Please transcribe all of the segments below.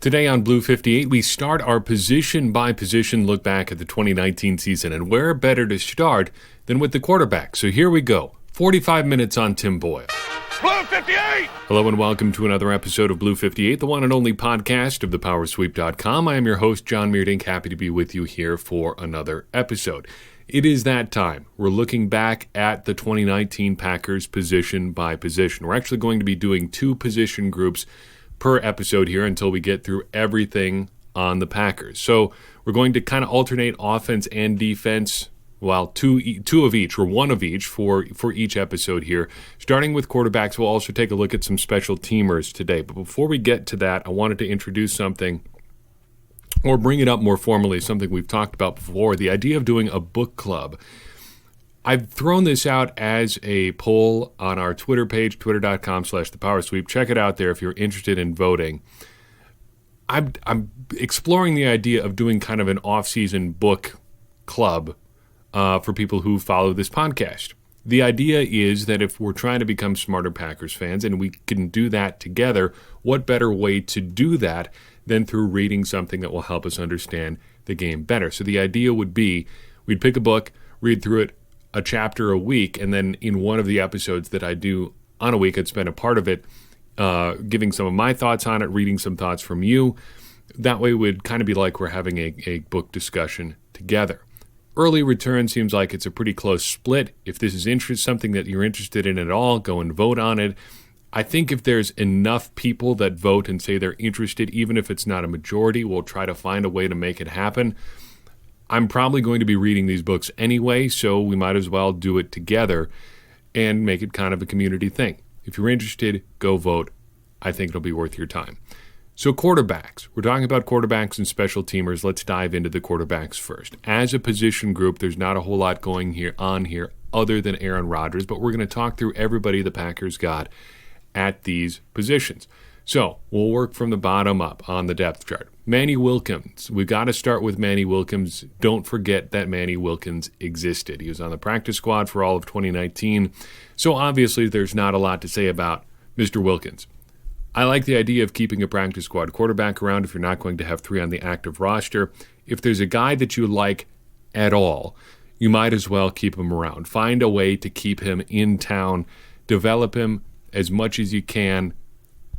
Today on Blue 58, we start our position-by-position look back at the 2019 season, and where better to start than with the quarterback. So here we go. 45 minutes on Tim Boyle. Blue 58! Hello and welcome to another episode of Blue 58, the one and only podcast of thepowersweep.com. I am your host, John Meerdink, happy to be with you here for another episode. It is that time. We're looking back at the 2019 Packers position by position. We're actually going to be doing two position groups per episode here until we get through everything on the Packers. So we're going to kind of alternate offense and defense, well, two of each, or one of each for each episode here. Starting with quarterbacks, we'll also take a look at some special teamers today. But before we get to that, I wanted to introduce something, or bring it up more formally, something we've talked about before, the idea of doing a book club. I've thrown this out as a poll on our Twitter page, twitter.com/thepowersweep. Check it out there if you're interested in voting. I'm exploring the idea of doing kind of an off-season book club for people who follow this podcast. The idea is that if we're trying to become smarter Packers fans and we can do that together, what better way to do that than through reading something that will help us understand the game better? So the idea would be we'd pick a book, read through it, a chapter a week, and then in one of the episodes that I do on a week, I'd spend a part of it giving some of my thoughts on it, reading some thoughts from you. That way it would kind of be like we're having a book discussion together. Early return seems like it's a pretty close split. If this is something that you're interested in at all, go and vote on it. I think if there's enough people that vote and say they're interested, even if it's not a majority, we'll try to find a way to make it happen. I'm probably going to be reading these books anyway, so we might as well do it together and make it kind of a community thing. If you're interested, go vote. I think it'll be worth your time. So quarterbacks. We're talking about quarterbacks and special teamers. Let's dive into the quarterbacks first. As a position group, there's not a whole lot going on here other than Aaron Rodgers, but we're going to talk through everybody the Packers got at these positions. So we'll work from the bottom up on the depth chart. Manny Wilkins. We've got to start with Manny Wilkins. Don't forget that Manny Wilkins existed. He was on the practice squad for all of 2019. So obviously there's not a lot to say about Mr. Wilkins. I like the idea of keeping a practice squad quarterback around if you're not going to have three on the active roster. If there's a guy that you like at all, you might as well keep him around. Find a way to keep him in town. Develop him as much as you can.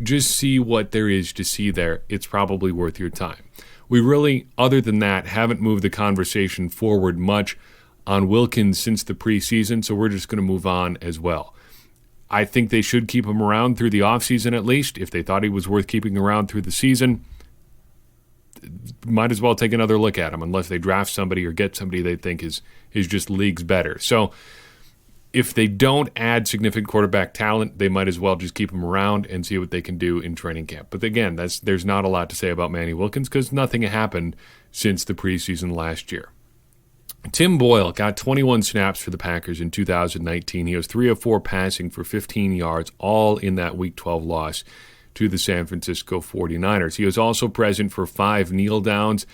Just see what there is to see there. It's probably worth your time. We really, other than that, haven't moved the conversation forward much on Wilkins since the preseason, so we're just going to move on as well. I think they should keep him around through the offseason at least. If they thought he was worth keeping around through the season, might as well take another look at him unless they draft somebody or get somebody they think is just leagues better. So if they don't add significant quarterback talent, they might as well just keep him around and see what they can do in training camp. But again, there's not a lot to say about Manny Wilkins because nothing happened since the preseason last year. Tim Boyle got 21 snaps for the Packers in 2019. He was 3 of 4 passing for 15 yards, all in that Week 12 loss to the San Francisco 49ers. He was also present for 5 kneel downs.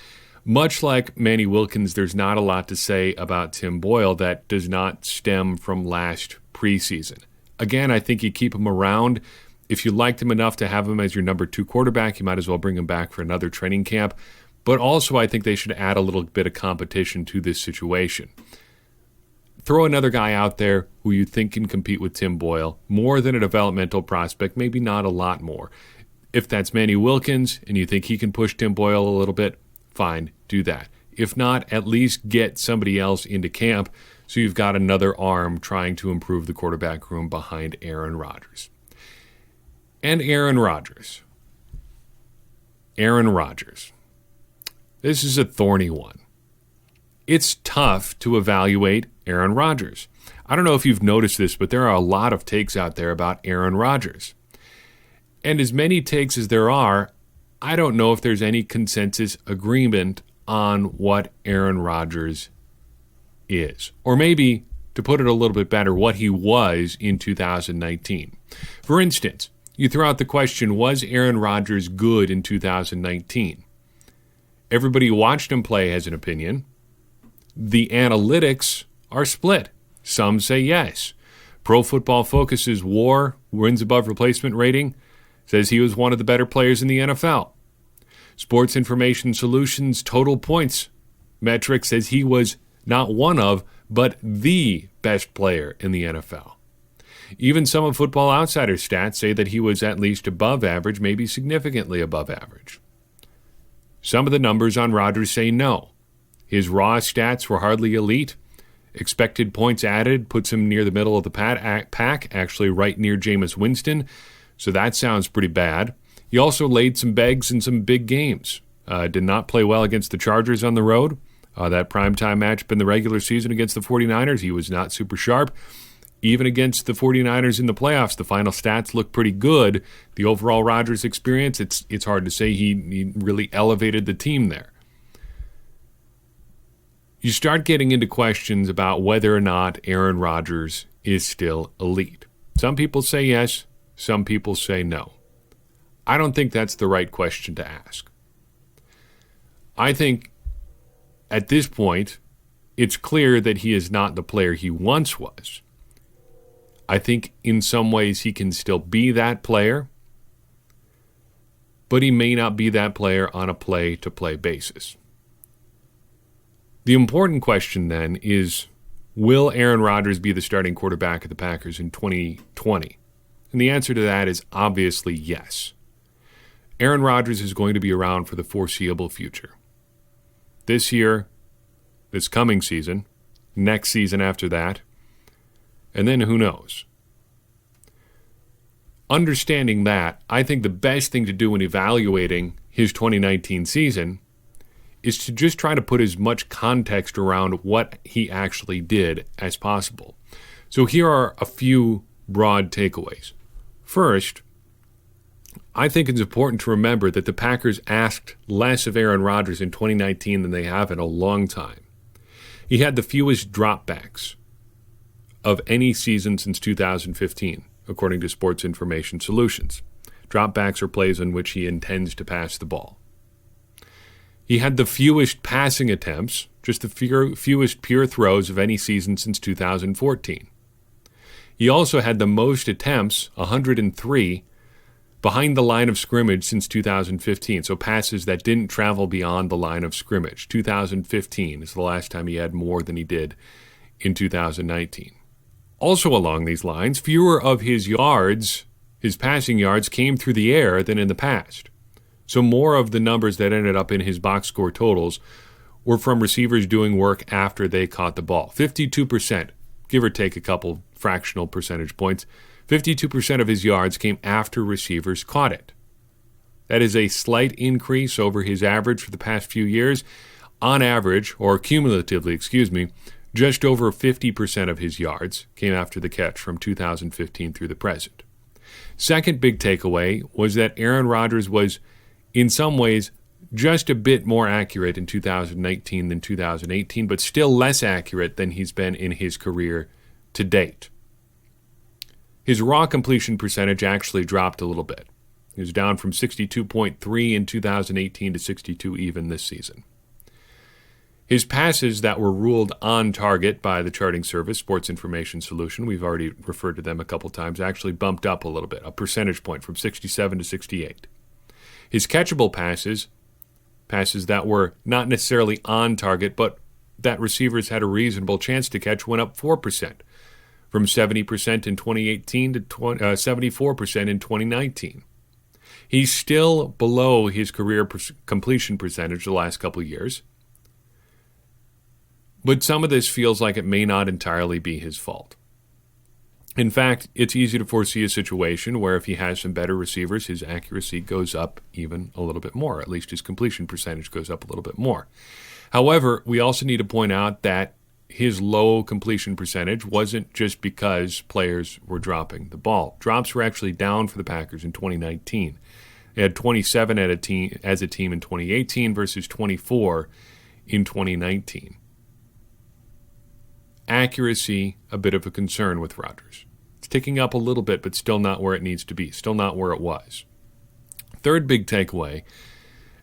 Much like Manny Wilkins, there's not a lot to say about Tim Boyle that does not stem from last preseason. Again, I think you keep him around. If you liked him enough to have him as your number 2 quarterback, you might as well bring him back for another training camp. But also, I think they should add a little bit of competition to this situation. Throw another guy out there who you think can compete with Tim Boyle, more than a developmental prospect, maybe not a lot more. If that's Manny Wilkins and you think he can push Tim Boyle a little bit, fine, do that. If not, at least get somebody else into camp so you've got another arm trying to improve the quarterback room behind Aaron Rodgers. And Aaron Rodgers. Aaron Rodgers. This is a thorny one. It's tough to evaluate Aaron Rodgers. I don't know if you've noticed this, but there are a lot of takes out there about Aaron Rodgers. And as many takes as there are, I don't know if there's any consensus agreement on what Aaron Rodgers is. Or maybe, to put it a little bit better, what he was in 2019. For instance, you throw out the question, was Aaron Rodgers good in 2019? Everybody who watched him play has an opinion. The analytics are split. Some say yes. Pro Football Focus's WAR, wins above replacement rating, says he was one of the better players in the NFL. Sports Information Solutions total points metric says he was not one of, but the best player in the NFL. Even some of Football Outsider's stats say that he was at least above average, maybe significantly above average. Some of the numbers on Rodgers say no. His raw stats were hardly elite. Expected points added puts him near the middle of the pack, actually right near Jameis Winston, so that sounds pretty bad. He also laid some eggs in some big games. Did not play well against the Chargers on the road. That primetime matchup in the regular season against the 49ers, he was not super sharp. Even against the 49ers in the playoffs, the final stats look pretty good. The overall Rodgers experience, it's hard to say he really elevated the team there. You start getting into questions about whether or not Aaron Rodgers is still elite. Some people say yes, some people say no. I don't think that's the right question to ask. I think at this point, it's clear that he is not the player he once was. I think in some ways he can still be that player, but he may not be that player on a play-to-play basis. The important question then is, will Aaron Rodgers be the starting quarterback of the Packers in 2020? And the answer to that is obviously yes. Aaron Rodgers is going to be around for the foreseeable future. This year, this coming season, next season after that, and then who knows? Understanding that, I think the best thing to do when evaluating his 2019 season is to just try to put as much context around what he actually did as possible. So here are a few broad takeaways. First, I think it's important to remember that the Packers asked less of Aaron Rodgers in 2019 than they have in a long time. He had the fewest dropbacks of any season since 2015, according to Sports Information Solutions. Dropbacks are plays in which he intends to pass the ball. He had the fewest passing attempts, just the fewest pure throws of any season since 2014. He also had the most attempts, 103, behind the line of scrimmage since 2015, so passes that didn't travel beyond the line of scrimmage. 2015 is the last time he had more than he did in 2019. Also along these lines, fewer of his yards, his passing yards, came through the air than in the past. So more of the numbers that ended up in his box score totals were from receivers doing work after they caught the ball. 52%, give or take a couple fractional percentage points, 52% of his yards came after receivers caught it. That is a slight increase over his average for the past few years. On average, or cumulatively, just over 50% of his yards came after the catch from 2015 through the present. Second big takeaway was that Aaron Rodgers was, in some ways, just a bit more accurate in 2019 than 2018, but still less accurate than he's been in his career to date. His raw completion percentage actually dropped a little bit. He was down from 62.3 in 2018 to 62 even this season. His passes that were ruled on target by the charting service, Sports Information Solution, we've already referred to them a couple times, actually bumped up a little bit, a percentage point from 67 to 68. His catchable passes that were not necessarily on target, but that receivers had a reasonable chance to catch, went up 4%, from 70% in 2018 to 74% in 2019. He's still below his career completion percentage the last couple of years, but some of this feels like it may not entirely be his fault. In fact, it's easy to foresee a situation where if he has some better receivers, his accuracy goes up even a little bit more. At least his completion percentage goes up a little bit more. However, we also need to point out that his low completion percentage wasn't just because players were dropping the ball. Drops were actually down for the Packers in 2019. They had 27 as a team in 2018 versus 24 in 2019. Accuracy, a bit of a concern with Rodgers. It's ticking up a little bit, but still not where it needs to be, still not where it was. Third big takeaway,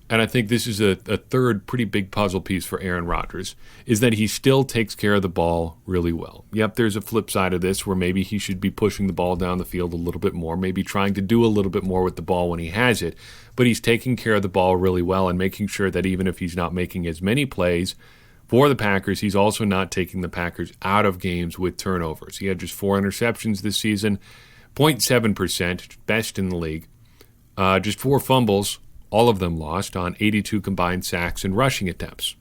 and I think this is a third pretty big puzzle piece for Aaron Rodgers, is that he still takes care of the ball really well. Yep, there's a flip side of this where maybe he should be pushing the ball down the field a little bit more, maybe trying to do a little bit more with the ball when he has it, but he's taking care of the ball really well and making sure that even if he's not making as many plays for the Packers, he's also not taking the Packers out of games with turnovers. He had just 4 interceptions this season, 0.7%, best in the league. Just 4 fumbles, all of them lost, on 82 combined sacks and rushing attempts.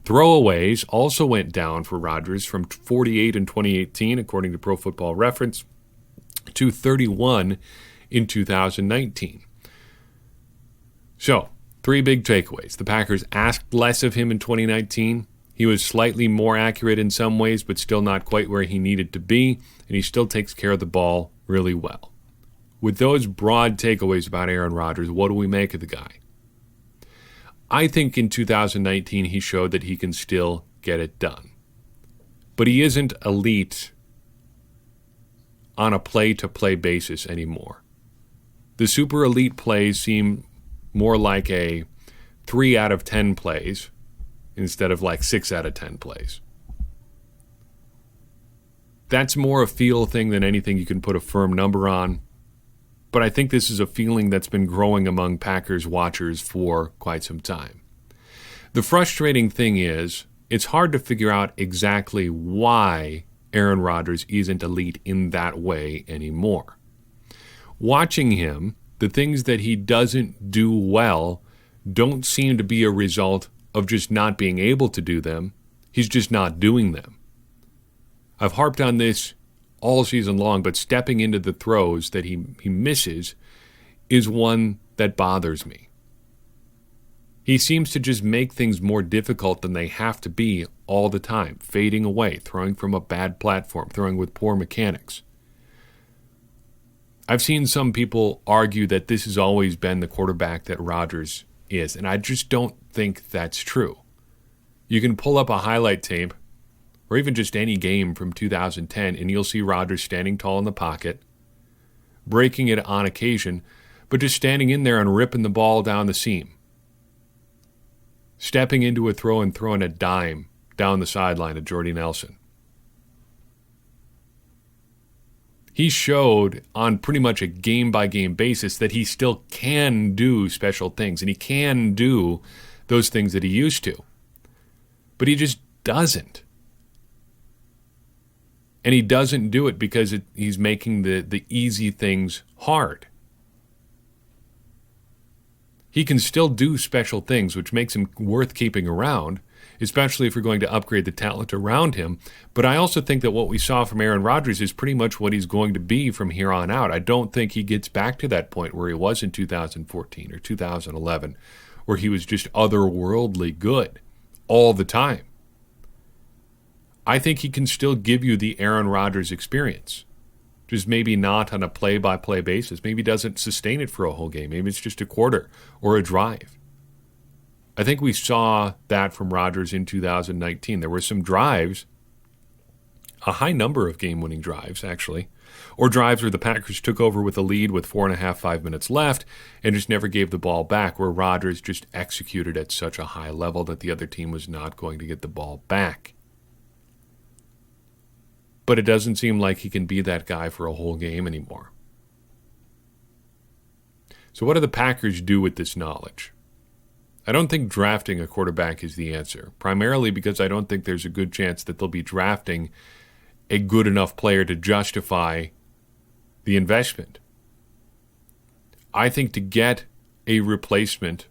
Throwaways also went down for Rodgers from 48 in 2018, according to Pro Football Reference, to 31 in 2019. So, 3 big takeaways. The Packers asked less of him in 2019. He was slightly more accurate in some ways, but still not quite where he needed to be, and he still takes care of the ball really well. With those broad takeaways about Aaron Rodgers, what do we make of the guy? I think in 2019 he showed that he can still get it done. But he isn't elite on a play-to-play basis anymore. The super elite plays seem more like a 3 out of 10 plays instead of like 6 out of 10 plays. That's more a feel thing than anything you can put a firm number on. But I think this is a feeling that's been growing among Packers watchers for quite some time. The frustrating thing is, it's hard to figure out exactly why Aaron Rodgers isn't elite in that way anymore. Watching him, the things that he doesn't do well don't seem to be a result of just not being able to do them. He's just not doing them. I've harped on this all season long, but stepping into the throws that he misses is one that bothers me. He seems to just make things more difficult than they have to be all the time, fading away, throwing from a bad platform, throwing with poor mechanics. I've seen some people argue that this has always been the quarterback that Rodgers is, and I just don't think that's true. You can pull up a highlight tape or even just any game from 2010, and you'll see Rodgers standing tall in the pocket, breaking it on occasion, but just standing in there and ripping the ball down the seam, stepping into a throw and throwing a dime down the sideline at Jordy Nelson. He showed on pretty much a game-by-game basis that he still can do special things, and he can do those things that he used to. But he just doesn't. And he doesn't do it because he's making the easy things hard. He can still do special things, which makes him worth keeping around, especially if we're going to upgrade the talent around him. But I also think that what we saw from Aaron Rodgers is pretty much what he's going to be from here on out. I don't think he gets back to that point where he was in 2014 or 2011, where he was just otherworldly good all the time. I think he can still give you the Aaron Rodgers experience, just maybe not on a play-by-play basis. Maybe he doesn't sustain it for a whole game. Maybe it's just a quarter or a drive. I think we saw that from Rodgers in 2019. There were some drives, a high number of game-winning drives, actually, or drives where the Packers took over with a lead with 5 minutes left and just never gave the ball back, where Rodgers just executed at such a high level that the other team was not going to get the ball back. But it doesn't seem like he can be that guy for a whole game anymore. So what do the Packers do with this knowledge? I don't think drafting a quarterback is the answer, primarily because I don't think there's a good chance that they'll be drafting a good enough player to justify the investment. I think to get a replacement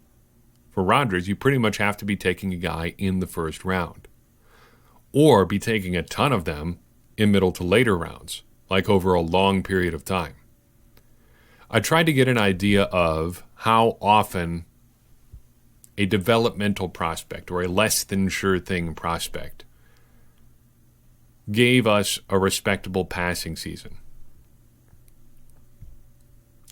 for Rodgers, you pretty much have to be taking a guy in the first round, or be taking a ton of them in middle to later rounds, like over a long period of time. I tried to get an idea of how often a developmental prospect or a less than sure thing prospect gave us a respectable passing season.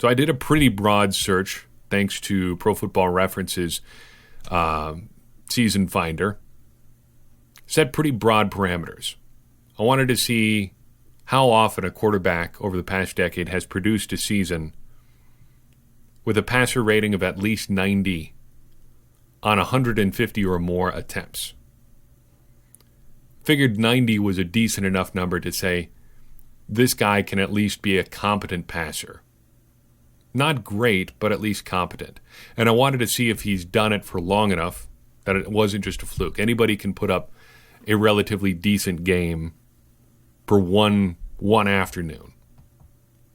So I did a pretty broad search thanks to Pro Football Reference's season finder. Set pretty broad parameters. I wanted to see how often a quarterback over the past decade has produced a season with a passer rating of at least 90 on 150 or more attempts. Figured 90 was a decent enough number to say this guy can at least be a competent passer. Not great, but at least competent. And I wanted to see if he's done it for long enough that it wasn't just a fluke. Anybody can put up a relatively decent game for one afternoon.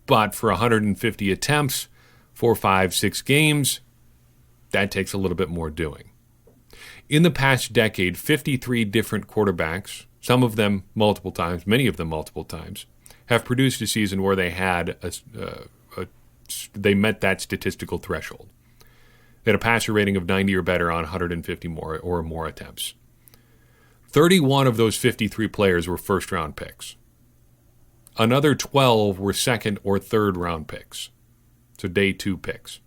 But for 150 attempts, 4, 5, 6 games, that takes a little bit more doing. In the past decade, 53 different quarterbacks, some of them multiple times, many of them multiple times, have produced a season where they had they met that statistical threshold. They had a passer rating of 90 or better on 150 or more attempts. 31 of those 53 players were first-round picks. Another 12 were second or third-round picks, so day 2 picks.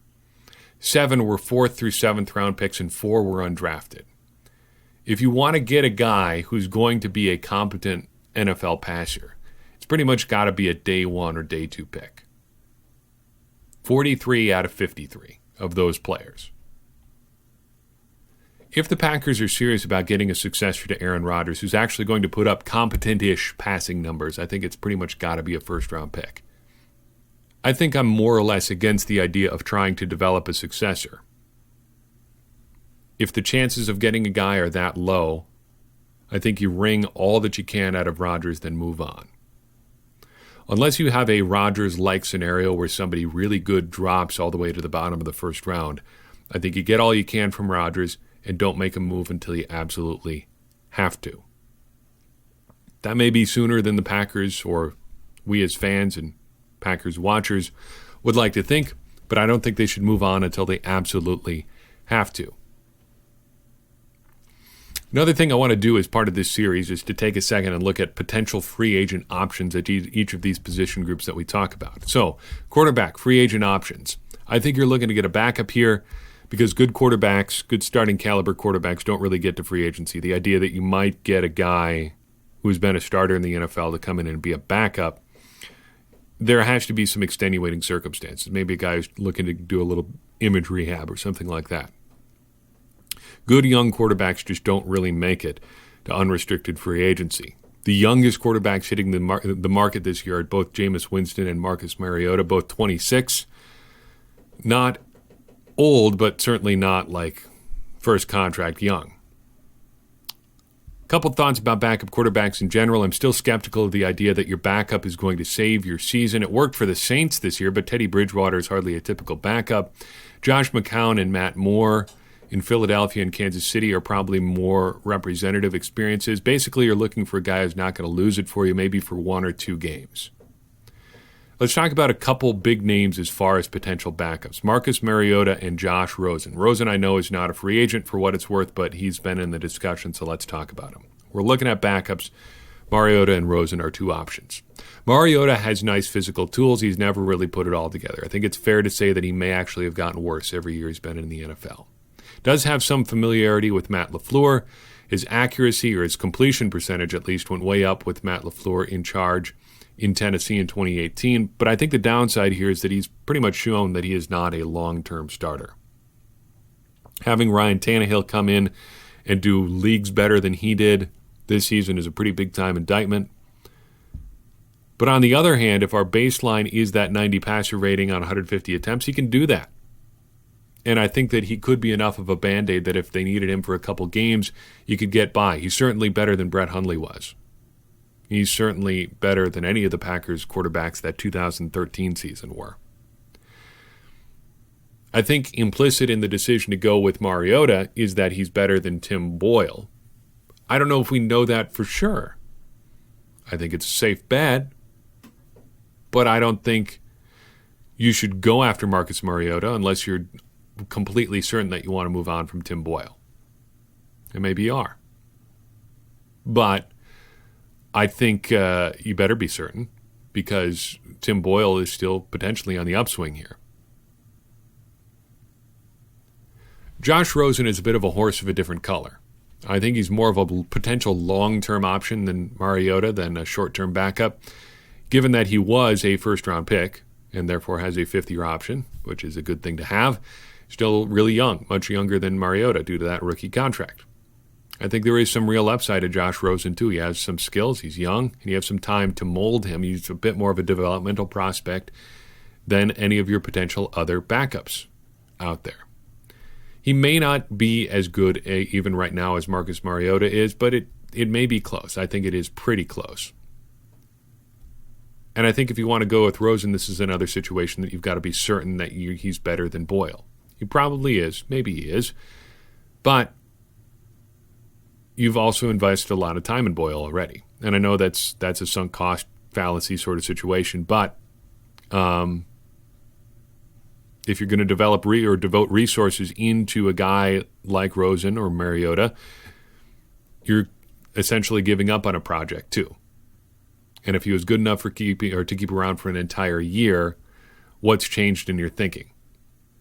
7 were 4th through 7th round picks, and 4 were undrafted. If you want to get a guy who's going to be a competent NFL passer, it's pretty much got to be a day 1 or day 2 pick. 43 out of 53 of those players. If the Packers are serious about getting a successor to Aaron Rodgers, who's actually going to put up competent-ish passing numbers, I think it's pretty much got to be a first-round pick. I think I'm more or less against the idea of trying to develop a successor. If the chances of getting a guy are that low, I think you wring all that you can out of Rodgers, then move on. Unless you have a Rodgers-like scenario where somebody really good drops all the way to the bottom of the first round, I think you get all you can from Rodgers and don't make a move until you absolutely have to. That may be sooner than the Packers or we as fans and Packers watchers would like to think, but I don't think they should move on until they absolutely have to. Another thing I want to do as part of this series is to take a second and look at potential free agent options at each of these position groups that we talk about. So, quarterback, free agent options. I think you're looking to get a backup here because good quarterbacks, good starting caliber quarterbacks don't really get to free agency. The idea that you might get a guy who's been a starter in the NFL to come in and be a backup, there has to be some extenuating circumstances. Maybe a guy who's looking to do a little image rehab or something like that. Good young quarterbacks just don't really make it to unrestricted free agency. The youngest quarterbacks hitting the market this year are both Jameis Winston and Marcus Mariota, both 26. Not old, but certainly not like first contract young. Couple thoughts about backup quarterbacks in general. I'm still skeptical of the idea that your backup is going to save your season. It worked for the Saints this year, but Teddy Bridgewater is hardly a typical backup. Josh McCown and Matt Moore in Philadelphia and Kansas City are probably more representative experiences. Basically, you're looking for a guy who's not going to lose it for you, maybe for 1 or 2 games. Let's talk about a couple big names as far as potential backups. Marcus Mariota and Josh Rosen. Rosen, I know, is not a free agent for what it's worth, but he's been in the discussion, so let's talk about him. We're looking at backups. Mariota and Rosen are 2 options. Mariota has nice physical tools. He's never really put it all together. I think it's fair to say that he may actually have gotten worse every year he's been in the NFL. Does have some familiarity with Matt LaFleur. His accuracy, or his completion percentage at least, went way up with Matt LaFleur in charge in Tennessee in 2018, but I think the downside here is that he's pretty much shown that he is not a long-term starter. Having Ryan Tannehill come in and do leagues better than he did this season is a pretty big-time indictment. But on the other hand, if our baseline is that 90 passer rating on 150 attempts, he can do that. And I think that he could be enough of a Band-Aid that if they needed him for a couple games, you could get by. He's certainly better than Brett Hundley was. He's certainly better than any of the Packers quarterbacks that 2013 season were. I think implicit in the decision to go with Mariota is that he's better than Tim Boyle. I don't know if we know that for sure. I think it's a safe bet, but I don't think you should go after Marcus Mariota unless you're completely certain that you want to move on from Tim Boyle. And maybe you are. But I think you better be certain because Tim Boyle is still potentially on the upswing here. Josh Rosen is a bit of a horse of a different color. I think he's more of a potential long-term option than Mariota, than a short-term backup, given that he was a first-round pick and therefore has a fifth-year option, which is a good thing to have. Still really young, much younger than Mariota due to that rookie contract. I think there is some real upside to Josh Rosen, too. He has some skills. He's young, and you have some time to mold him. He's a bit more of a developmental prospect than any of your potential other backups out there. He may not be as good even right now as Marcus Mariota is, but it may be close. I think it is pretty close. And I think if you want to go with Rosen, this is another situation that you've got to be certain that he's better than Boyle. He probably is. Maybe he is. But you've also invested a lot of time in Boyle already. And I know that's a sunk cost fallacy sort of situation, but if you're going to develop or devote resources into a guy like Rosen or Mariota, you're essentially giving up on a project too. And if he was good enough to keep around for an entire year, what's changed in your thinking?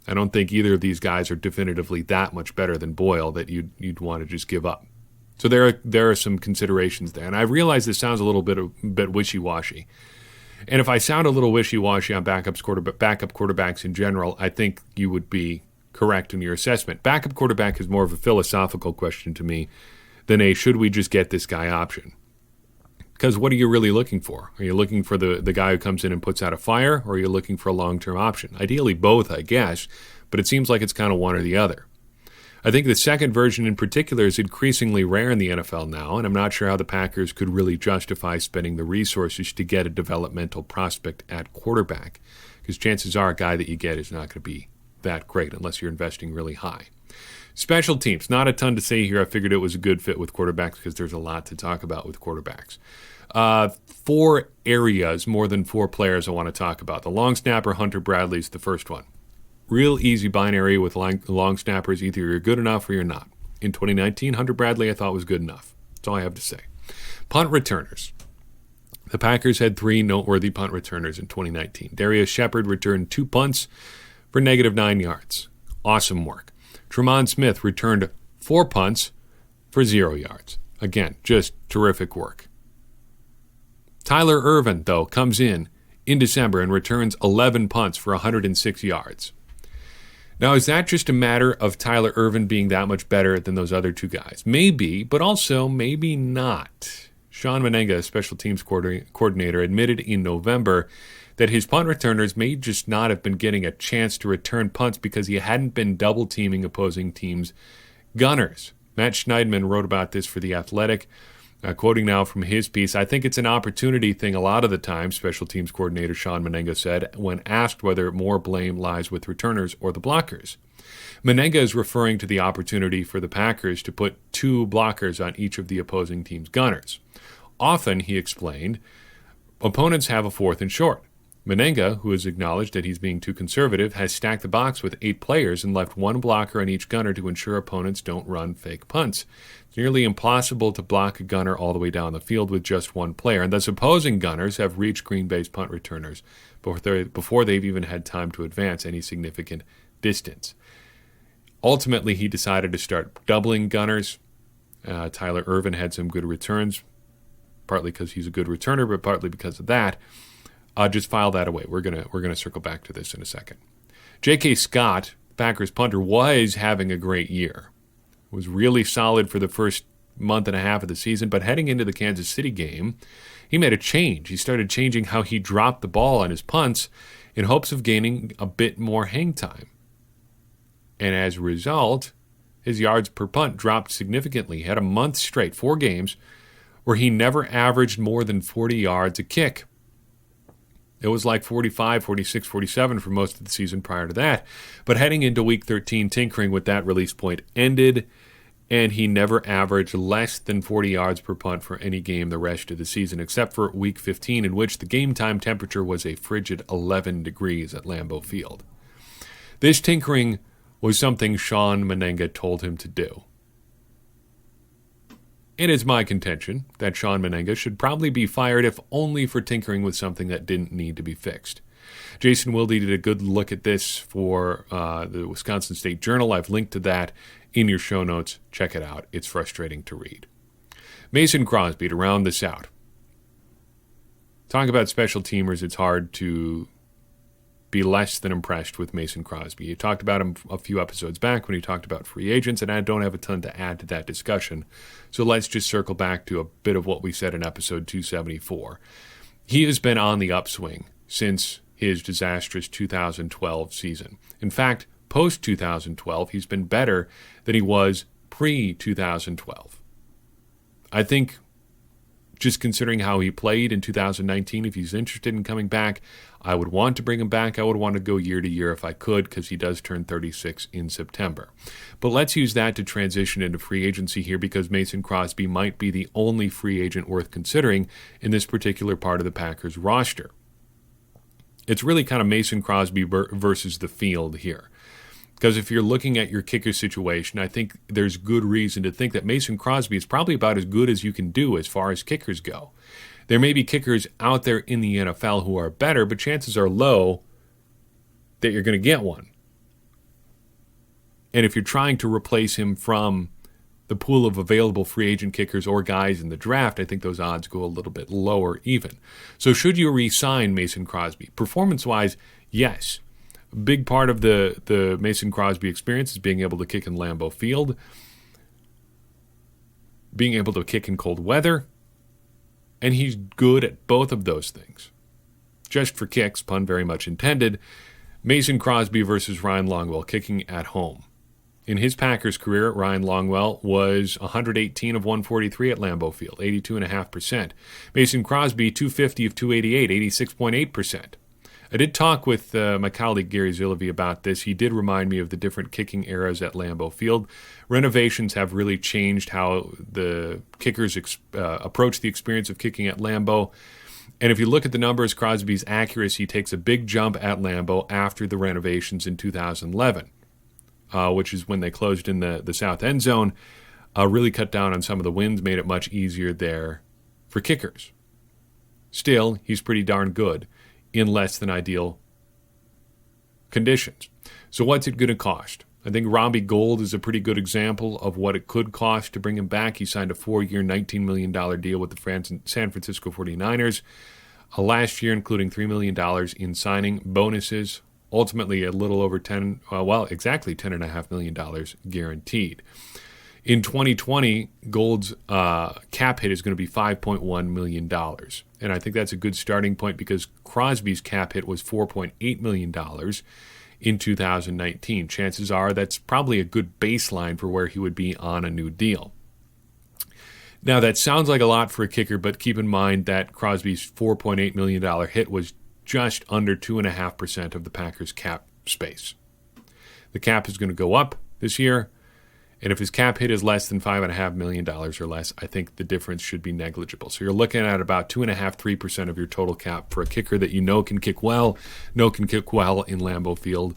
I don't think either of these guys are definitively that much better than Boyle that you'd want to just give up. So there are some considerations there. And I realize this sounds a little bit wishy-washy. And if I sound a little wishy-washy on backup quarterbacks in general, I think you would be correct in your assessment. Backup quarterback is more of a philosophical question to me than a should we just get this guy option. Because what are you really looking for? Are you looking for the guy who comes in and puts out a fire, or are you looking for a long-term option? Ideally both, I guess, but it seems like it's kind of one or the other. I think the second version in particular is increasingly rare in the NFL now, and I'm not sure how the Packers could really justify spending the resources to get a developmental prospect at quarterback, because chances are a guy that you get is not going to be that great unless you're investing really high. Special teams, not a ton to say here. I figured it was a good fit with quarterbacks because there's a lot to talk about with quarterbacks. 4 areas, more than 4 players I want to talk about. The long snapper, Hunter Bradley, is the first one. Real easy binary with long snappers. Either you're good enough or you're not. In 2019, Hunter Bradley I thought was good enough. That's all I have to say. Punt returners. The Packers had 3 noteworthy punt returners in 2019. Darius Shepard returned 2 punts for -9 yards. Awesome work. Tremont Smith returned 4 punts for 0 yards. Again, just terrific work. Tyler Ervin, though, comes in December and returns 11 punts for 106 yards. Now, is that just a matter of Tyler Ervin being that much better than those other 2 guys? Maybe, but also maybe not. Shawn Mennenga, a special teams coordinator, admitted in November that his punt returners may just not have been getting a chance to return punts because he hadn't been double-teaming opposing teams' gunners. Matt Schneidman wrote about this for The Athletic. Quoting now from his piece, I think it's an opportunity thing a lot of the time, special teams coordinator Shawn Mennenga said, when asked whether more blame lies with returners or the blockers. Mennenga is referring to the opportunity for the Packers to put 2 blockers on each of the opposing team's gunners. Often, he explained, opponents have a 4th and short. Mennenga, who has acknowledged that he's being too conservative, has stacked the box with 8 players and left 1 blocker on each gunner to ensure opponents don't run fake punts. It's nearly impossible to block a gunner all the way down the field with just 1 player, and thus opposing gunners have reached Green Bay's punt returners before they've even had time to advance any significant distance. Ultimately, he decided to start doubling gunners. Tyler Ervin had some good returns, partly because he's a good returner, but partly because of that. Just file that away. We're gonna circle back to this in a second. J.K. Scott, Packers punter, was having a great year. Was really solid for the first month and a half of the season, but heading into the Kansas City game, he made a change. He started changing how he dropped the ball on his punts in hopes of gaining a bit more hang time. And as a result, his yards per punt dropped significantly. He had a month straight, 4 games, where he never averaged more than 40 yards a kick. It was like 45, 46, 47 for most of the season prior to that. But heading into Week 13, tinkering with that release point ended, and he never averaged less than 40 yards per punt for any game the rest of the season, except for Week 15, in which the game-time temperature was a frigid 11 degrees at Lambeau Field. This tinkering was something Shawn Mennenga told him to do. It is my contention that Shawn Mennenga should probably be fired if only for tinkering with something that didn't need to be fixed. Jason Wilde did a good look at this for the Wisconsin State Journal. I've linked to that in your show notes. Check it out. It's frustrating to read. Mason Crosby, to round this out. Talk about special teamers, it's hard to be less than impressed with Mason Crosby. You talked about him a few episodes back when you talked about free agents, and I don't have a ton to add to that discussion. So let's just circle back to a bit of what we said in episode 274. He has been on the upswing since his disastrous 2012 season. In fact, post-2012, he's been better than he was pre-2012. I think just considering how he played in 2019, if he's interested in coming back, I would want to bring him back. I would want to go year to year if I could, because he does turn 36 in September. But let's use that to transition into free agency here, because Mason Crosby might be the only free agent worth considering in this particular part of the Packers roster. It's really kind of Mason Crosby versus the field here. Because if you're looking at your kicker situation, I think there's good reason to think that Mason Crosby is probably about as good as you can do as far as kickers go. There may be kickers out there in the NFL who are better, but chances are low that you're going to get one. And if you're trying to replace him from the pool of available free agent kickers or guys in the draft, I think those odds go a little bit lower even. So should you re-sign Mason Crosby? Performance-wise, yes. A big part of the Mason Crosby experience is being able to kick in Lambeau Field, being able to kick in cold weather, and he's good at both of those things. Just for kicks, pun very much intended, Mason Crosby versus Ryan Longwell kicking at home. In his Packers career, Ryan Longwell was 118 of 143 at Lambeau Field, 82.5%. Mason Crosby, 250 of 288, 86.8%. I did talk with my colleague Gary Zilovey about this. He did remind me of the different kicking eras at Lambeau Field. Renovations have really changed how the kickers approach the experience of kicking at Lambeau. And if you look at the numbers, Crosby's accuracy takes a big jump at Lambeau after the renovations in 2011, which is when they closed in the south end zone, really cut down on some of the wins, made it much easier there for kickers. Still, he's pretty darn good in less than ideal conditions. So what's it going to cost? I think Robbie Gould is a pretty good example of what it could cost to bring him back. He signed a 4-year, $19 million deal with the San Francisco 49ers. Last year, including $3 million in signing bonuses, ultimately a little over exactly $10.5 million guaranteed. In 2020, Gould's cap hit is going to be $5.1 million. And I think that's a good starting point because Crosby's cap hit was $4.8 million in 2019. Chances are that's probably a good baseline for where he would be on a new deal. Now, that sounds like a lot for a kicker, but keep in mind that Crosby's $4.8 million hit was just under 2.5% of the Packers' cap space. The cap is going to go up this year. And if his cap hit is less than $5.5 million or less, I think the difference should be negligible. So you're looking at about 2.5-3% of your total cap for a kicker that you know can kick well, in Lambeau Field,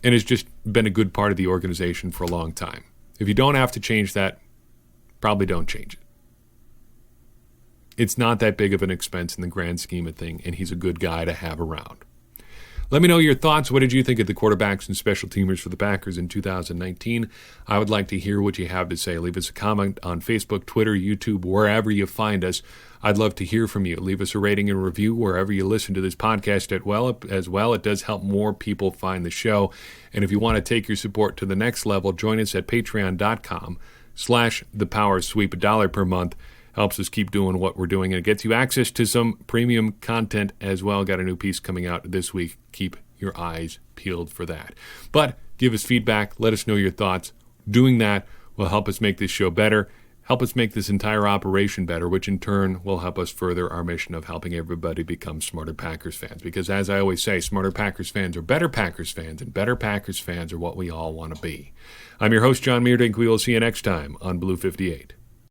and has just been a good part of the organization for a long time. If you don't have to change that, probably don't change it. It's not that big of an expense in the grand scheme of things, and he's a good guy to have around. Let me know your thoughts. What did you think of the quarterbacks and special teamers for the Packers in 2019? I would like to hear what you have to say. Leave us a comment on Facebook, Twitter, YouTube, wherever you find us. I'd love to hear from you. Leave us a rating and review wherever you listen to this podcast as well. It does help more people find the show. And if you want to take your support to the next level, join us at patreon.com/thepowersweep. $1 per month helps us keep doing what we're doing, and it gets you access to some premium content as well. Got a new piece coming out this week. Keep your eyes peeled for that. But give us feedback. Let us know your thoughts. Doing that will help us make this show better, help us make this entire operation better, which in turn will help us further our mission of helping everybody become smarter Packers fans. Because as I always say, smarter Packers fans are better Packers fans, and better Packers fans are what we all want to be. I'm your host, John Meerdink. We will see you next time on Blue 58.